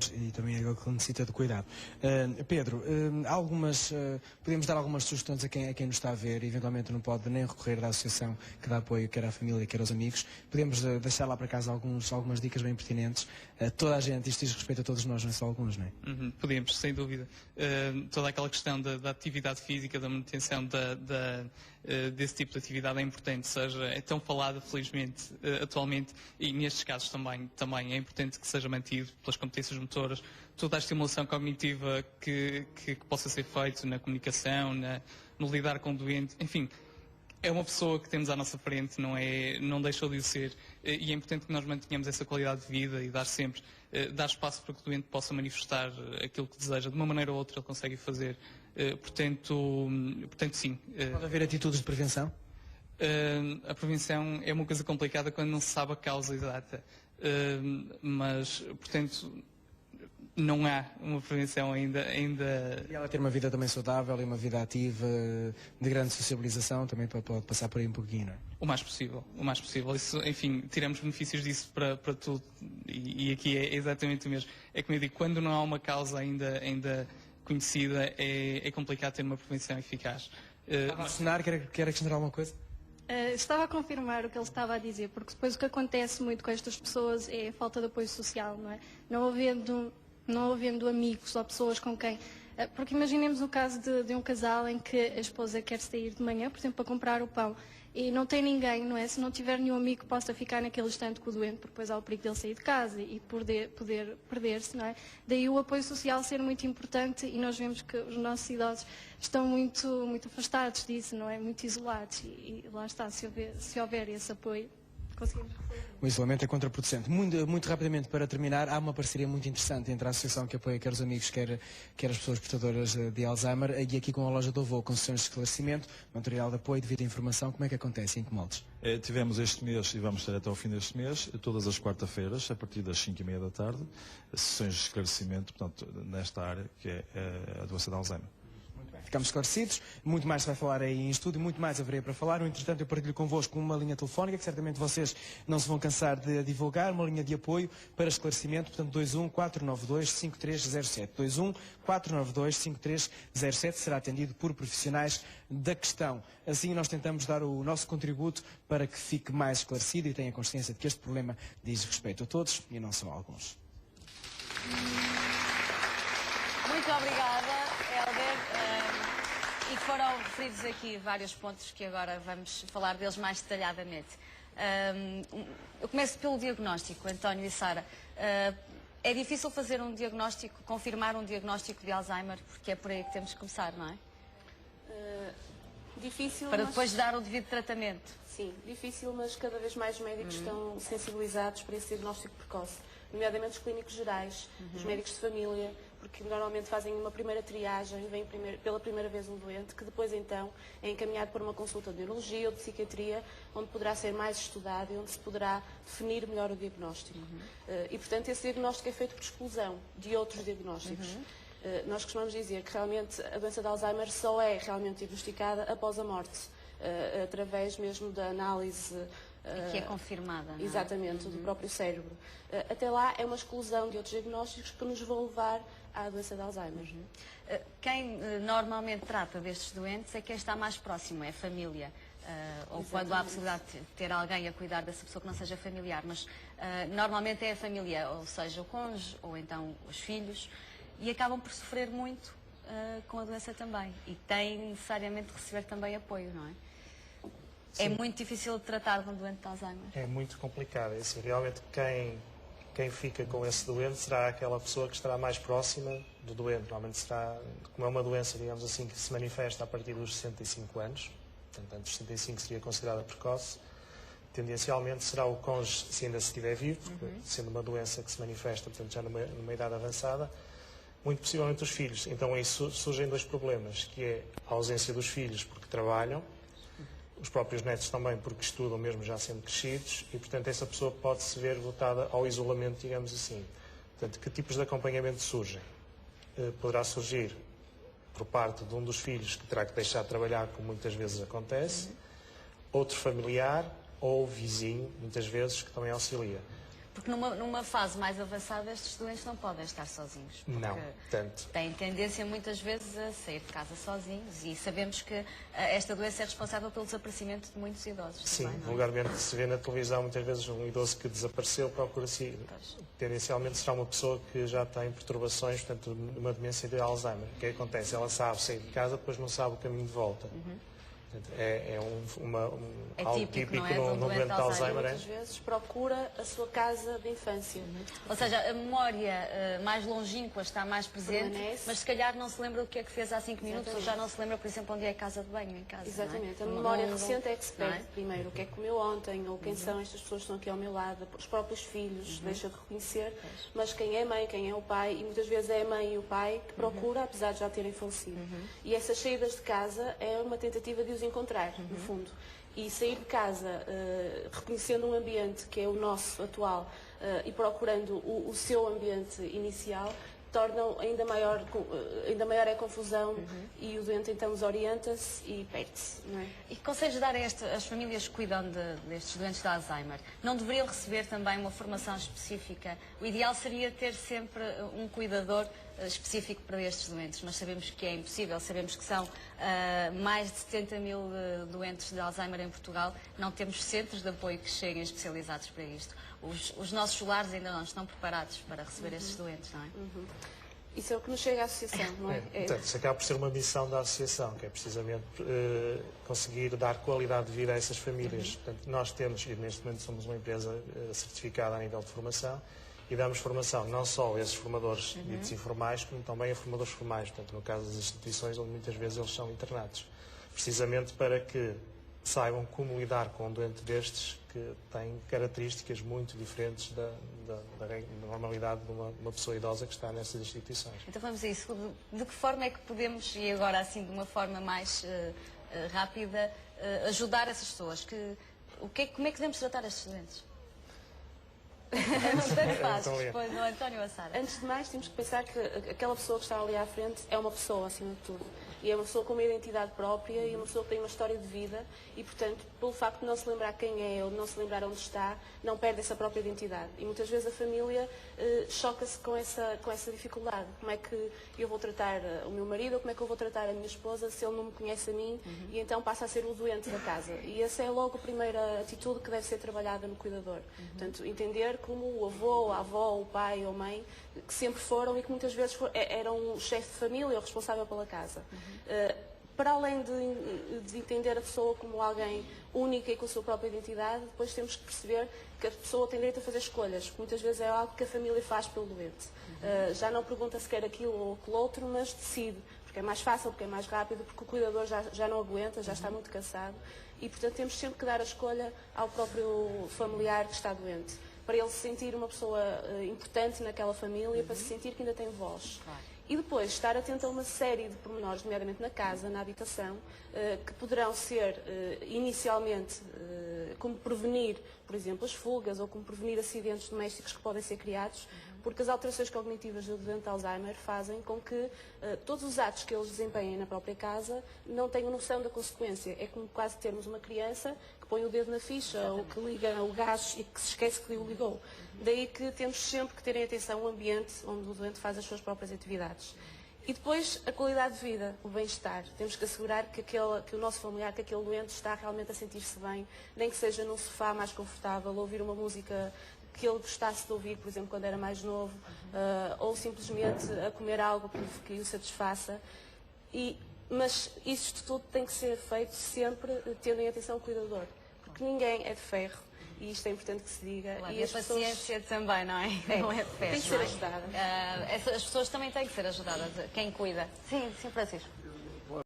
e também é aquele que necessita de cuidado. Pedro, podemos dar algumas sugestões a quem nos está a ver e eventualmente não pode nem recorrer da associação que dá apoio quer à família, quer aos amigos. Podemos deixar lá para casa algumas dicas bem pertinentes. Toda a gente, isto diz respeito a todos nós, não é só alguns, não é? Podemos, sem dúvida. Toda aquela questão da atividade física, da manutenção desse tipo de atividade é importante, é tão falada, felizmente, atualmente, e nestes casos também é importante que seja mantido pelas competências motoras, toda a estimulação cognitiva que possa ser feita na comunicação, no lidar com o doente, enfim, é uma pessoa que temos à nossa frente, não deixou de o ser, e é importante que nós mantenhamos essa qualidade de vida e dar espaço para que o doente possa manifestar aquilo que deseja, de uma maneira ou outra ele consegue fazer, portanto sim. Pode haver atitudes de prevenção? A prevenção é uma coisa complicada quando não se sabe a causa exata, mas, portanto, não há uma prevenção ainda. E ela ter uma vida também saudável e uma vida ativa, de grande sociabilização, também pode passar por aí um pouquinho, não é? O mais possível, o mais possível. Isso, enfim, tiramos benefícios disso para tudo, e aqui é exatamente o mesmo. É como eu digo, quando não há uma causa ainda conhecida, é complicado ter uma prevenção eficaz. Quer acrescentar alguma coisa? Estava a confirmar o que ele estava a dizer, porque depois o que acontece muito com estas pessoas é a falta de apoio social, não é? Não havendo amigos ou pessoas com quem... Porque imaginemos o caso de um casal em que a esposa quer sair de manhã, por exemplo, para comprar o pão, e não tem ninguém, não é? Se não tiver nenhum amigo que possa ficar naquele instante com o doente, porque depois há o perigo dele sair de casa e poder perder-se, não é? Daí o apoio social ser muito importante, e nós vemos que os nossos idosos estão muito afastados disso, não é? Muito isolados, e lá está, se houver esse apoio, conseguimos. O isolamento é contraproducente. Muito rapidamente, para terminar, há uma parceria muito interessante entre a associação que apoia quer os amigos, quer as pessoas portadoras de Alzheimer, e aqui com a loja do Avô, com sessões de esclarecimento, material de apoio, devido à informação. Como é que acontece? Em que moldes? Tivemos este mês e vamos ter até ao fim deste mês, todas as quarta-feiras, a partir das 5h30 da tarde, sessões de esclarecimento, portanto, nesta área, que é a doença de Alzheimer. Ficamos esclarecidos, muito mais se vai falar aí em estúdio, muito mais haveria para falar. No entretanto, eu partilho convosco uma linha telefónica que certamente vocês não se vão cansar de divulgar, uma linha de apoio para esclarecimento, portanto 21 492 5307. 21 492 5307 será atendido por profissionais da questão. Assim nós tentamos dar o nosso contributo para que fique mais esclarecido e tenha consciência de que este problema diz respeito a todos e não só a alguns. Muito obrigada, Hélder. E foram referidos aqui vários pontos que agora vamos falar deles mais detalhadamente. Eu começo pelo diagnóstico, António e Sara. É difícil fazer um diagnóstico, confirmar um diagnóstico de Alzheimer, porque é por aí que temos que começar, não é? Difícil, para depois dar o devido tratamento. Sim, difícil, mas cada vez mais os médicos estão sensibilizados para esse diagnóstico precoce, nomeadamente os clínicos gerais, os médicos de família, porque normalmente fazem uma primeira triagem, vem pela primeira vez um doente, que depois então é encaminhado para uma consulta de neurologia ou de psiquiatria, onde poderá ser mais estudado e onde se poderá definir melhor o diagnóstico. E portanto esse diagnóstico é feito por exclusão de outros diagnósticos. Nós costumamos dizer que realmente a doença de Alzheimer só é realmente diagnosticada após a morte, através mesmo da análise que é confirmada, não é? Exatamente, do próprio cérebro. Até lá é uma exclusão de outros diagnósticos que nos vão levar à doença de Alzheimer. Quem normalmente trata destes doentes é quem está mais próximo, é a família. Ou quando há a possibilidade de ter alguém a cuidar dessa pessoa que não seja familiar, mas normalmente é a família, ou seja, o cônjuge, ou então os filhos, e acabam por sofrer muito com a doença também. E têm necessariamente de receber também apoio, não é? Sim. É muito difícil de tratar de um doente de Alzheimer. É muito complicado. É assim, realmente quem fica com esse doente será aquela pessoa que estará mais próxima do doente. Normalmente será, como é uma doença, digamos assim, que se manifesta a partir dos 65 anos, portanto, antes dos 65 seria considerada precoce, tendencialmente será o cônjuge, se ainda se estiver vivo, porque sendo uma doença que se manifesta, portanto, já numa idade avançada, muito possivelmente os filhos. Então aí surgem dois problemas, que é a ausência dos filhos porque trabalham, os próprios netos também porque estudam mesmo já sendo crescidos, e portanto essa pessoa pode se ver votada ao isolamento, digamos assim. Portanto, que tipos de acompanhamento surgem? Poderá surgir por parte de um dos filhos que terá que deixar de trabalhar, como muitas vezes acontece, outro familiar ou vizinho, muitas vezes, que também auxilia. Porque numa fase mais avançada estes doentes não podem estar sozinhos. Não, tanto. Têm tendência muitas vezes a sair de casa sozinhos e sabemos que esta doença é responsável pelo desaparecimento de muitos idosos. Sim, também, não é? vulgarmente se vê na televisão muitas vezes um idoso que desapareceu, procura-se, tendencialmente será uma pessoa que já tem perturbações, portanto, uma demência de Alzheimer. O que acontece? Ela sabe sair de casa, depois não sabe o caminho de volta. É algo típico não é? no doente de Alzheimer. Muitas vezes procura a sua casa de infância. Ou seja, a memória mais longínqua está mais presente, Permanece. mas se calhar não se lembra o que é que fez há 5 minutos, ou já não se lembra, por exemplo, onde é a casa de banho em casa. Exatamente. Não é? A memória recente é que se perde Não é? primeiro. O que é que comeu ontem, ou quem são estas pessoas que estão aqui ao meu lado, os próprios filhos, deixa de reconhecer, mas quem é a mãe, quem é o pai, e muitas vezes é a mãe e o pai que procura, apesar de já terem falecido. E essas saídas de casa é uma tentativa de os encontrar, no fundo. E sair de casa reconhecendo um ambiente que é o nosso atual e procurando o seu ambiente inicial, tornam ainda maior é a confusão e o doente então desorienta-se e perde-se. Não é? E que conselhos dar a as famílias que cuidam destes doentes de Alzheimer? Não deveriam receber também uma formação específica? O ideal seria ter sempre um cuidador específico para estes doentes, mas sabemos que é impossível, sabemos que são mais de 70 mil doentes de Alzheimer em Portugal, não temos centros de apoio que cheguem especializados para isto. Os nossos lares ainda não estão preparados para receber estes doentes, não é? Isso é o que nos chega à associação, não é? Portanto, isso acaba por ser uma missão da associação, que é precisamente conseguir dar qualidade de vida a essas famílias. Portanto, nós temos, e neste momento somos uma empresa certificada a nível de formação, e damos formação não só a esses formadores ditos informais, como também a formadores formais, portanto, no caso das instituições onde muitas vezes eles são internados. Precisamente para que saibam como lidar com um doente destes que tem características muito diferentes da normalidade de uma pessoa idosa que está nessas instituições. Então vamos a isso. De que forma é que podemos, e agora assim de uma forma mais rápida, ajudar essas pessoas? Como é que devemos tratar estes doentes? Tanto faz, depois no António a Sara. Antes de mais, temos que pensar que aquela pessoa que está ali à frente é uma pessoa, acima de tudo. E é uma pessoa com uma identidade própria e uma pessoa que tem uma história de vida e, portanto, pelo facto de não se lembrar quem é ou de não se lembrar onde está, não perde essa própria identidade. E muitas vezes a família choca-se com essa dificuldade. Como é que eu vou tratar o meu marido ou como é que eu vou tratar a minha esposa se ele não me conhece a mim e então passa a ser o doente da casa. E essa é logo a primeira atitude que deve ser trabalhada no cuidador. Portanto, entender como o avô, a avó, o pai ou a mãe, que sempre foram e que muitas vezes eram o chefe de família ou responsável pela casa. Para além de entender a pessoa como alguém única e com a sua própria identidade, depois temos que perceber que a pessoa tem direito a fazer escolhas, que muitas vezes é algo que a família faz pelo doente. Já não pergunta se quer aquilo ou aquilo outro, mas decide, porque é mais fácil, porque é mais rápido, porque o cuidador já não aguenta, já está muito cansado e, portanto, temos sempre que dar a escolha ao próprio familiar que está doente, para ele se sentir uma pessoa importante naquela família, para se sentir que ainda tem voz. Claro. E depois estar atento a uma série de pormenores, nomeadamente na casa, na habitação, que poderão ser inicialmente como prevenir, por exemplo, as fugas ou como prevenir acidentes domésticos que podem ser criados, porque as alterações cognitivas do doente de Alzheimer fazem com que todos os atos que eles desempenhem na própria casa não tenham noção da consequência. É como quase termos uma criança que põe o dedo na ficha ou que liga o gás e que se esquece que o ligou. Daí que temos sempre que terem atenção ao ambiente onde o doente faz as suas próprias atividades. E depois a qualidade de vida, o bem-estar. Temos que assegurar que o nosso familiar, que aquele doente está realmente a sentir-se bem, nem que seja num sofá mais confortável, ouvir uma música que ele gostasse de ouvir, por exemplo, quando era mais novo, ou simplesmente a comer algo que o satisfaça. Mas isto tudo tem que ser feito sempre tendo em atenção o cuidador, porque ninguém é de ferro. E isto é importante que se diga. Claro, e a paciência também, não é? Não é de ferro. Tem que ser ajudada. As pessoas também têm que ser ajudadas, quem cuida. Sim, Francisco.